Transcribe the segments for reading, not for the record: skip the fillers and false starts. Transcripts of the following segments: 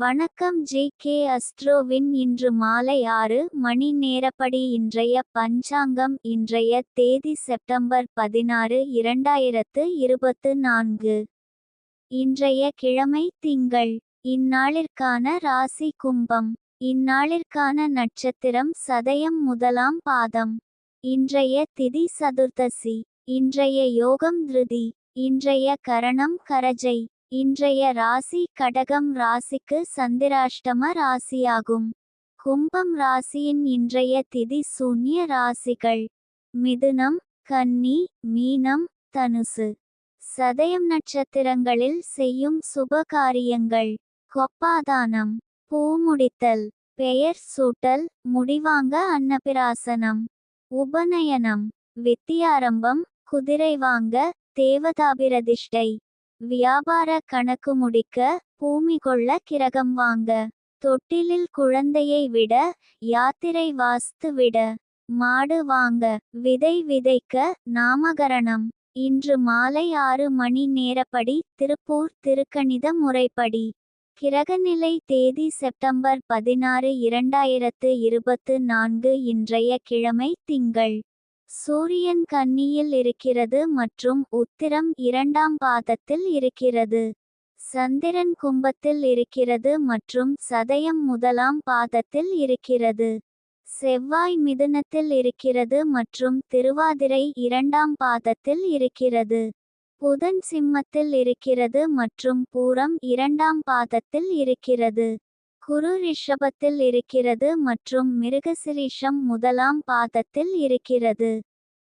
வணக்கம் ஜே.கே. அஸ்ட்ரோவின் இன்று மாலை 6 மணி நேரப்படி இன்றைய பஞ்சாங்கம். இன்றைய தேதி செப்டம்பர் 16, 2024. இன்றைய கிழமை திங்கள். இந்நாளிற்கான ராசி கும்பம். இந்நாளிற்கான நட்சத்திரம் சதயம் முதலாம் பாதம். இன்றைய திதி சதுர்த்தசி. இன்றைய யோகம் திருதி. இன்றைய கரணம் கரஜை. இன்றைய ராசி கடகம் ராசிக்கு சந்திராஷ்டம ராசியாகும். கும்பம் ராசியின் இன்றைய திதி சூன்ய ராசிகள் மிதுனம், கன்னி, மீனம், தனுசு. சதயம் நட்சத்திரங்களில் செய்யும் சுப காரியங்கள்: கொப்பாதானம், பூமுடித்தல், பெயர் சூட்டல், முடிவாங்க அன்னபிராசனம், உபநயனம், வித்தியாரம்பம், குதிரை வாங்க, தேவதாபிரதிஷ்டை, வியாபார கணக்கு முடிக்க, பூமி கொள்ள கிரகம் வாங்க, தொட்டிலில் குழந்தையை விட, யாத்திரை வாஸ்து விட, மாடு வாங்க, விதை விதைக்க, நாமகரணம். இன்று மாலை 6 மணி நேரப்படி திருப்பூர் திருக்கணித முறைப்படி. கிரகநிலை தேதி செப்டம்பர் 16, 2024. இன்றைய கிழமை திங்கள். சூரியன் கன்னியில் இருக்கிறது மற்றும் உத்திரம் 2ஆம் பாதத்தில் இருக்கிறது. சந்திரன் கும்பத்தில் இருக்கிறது மற்றும் சதயம் முதலாம் பாதத்தில் இருக்கிறது. செவ்வாய் மிதுனத்தில் இருக்கிறது மற்றும் திருவாதிரை 2ஆம் பாதத்தில் இருக்கிறது. புதன் சிம்மத்தில் இருக்கிறது மற்றும் பூரம் 2ஆம் பாதத்தில் இருக்கிறது. குரு ரிஷபத்தில் இருக்கிறது மற்றும் மிருகசிரீஷம் முதலாம் பாதத்தில் இருக்கிறது.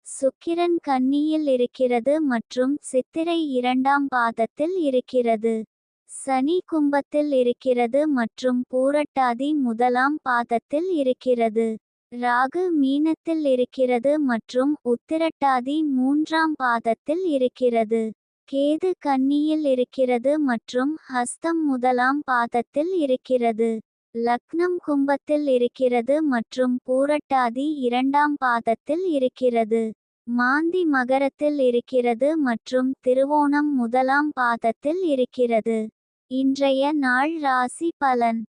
சுக்கிரன் கன்னியில் இருக்கிறது மற்றும் சித்திரை 2ஆம் பாதத்தில் இருக்கிறது. சனி கும்பத்தில் இருக்கிறது மற்றும் பூரட்டாதி முதலாம் பாதத்தில் இருக்கிறது. ராகு மீனத்தில் இருக்கிறது மற்றும் உத்திரட்டாதி 3ஆம் பாதத்தில் இருக்கிறது. கேது கன்னியில் இருக்கிறது மற்றும் ஹஸ்தம் முதலாம் பாதத்தில் இருக்கிறது. லக்னம் கும்பத்தில் இருக்கிறது மற்றும் பூரட்டாதி 2ஆம் பாதத்தில் இருக்கிறது. மாந்தி மகரத்தில் இருக்கிறது மற்றும் திருவோணம் முதலாம் பாதத்தில் இருக்கிறது. இன்றைய நாள் ராசி பலன்.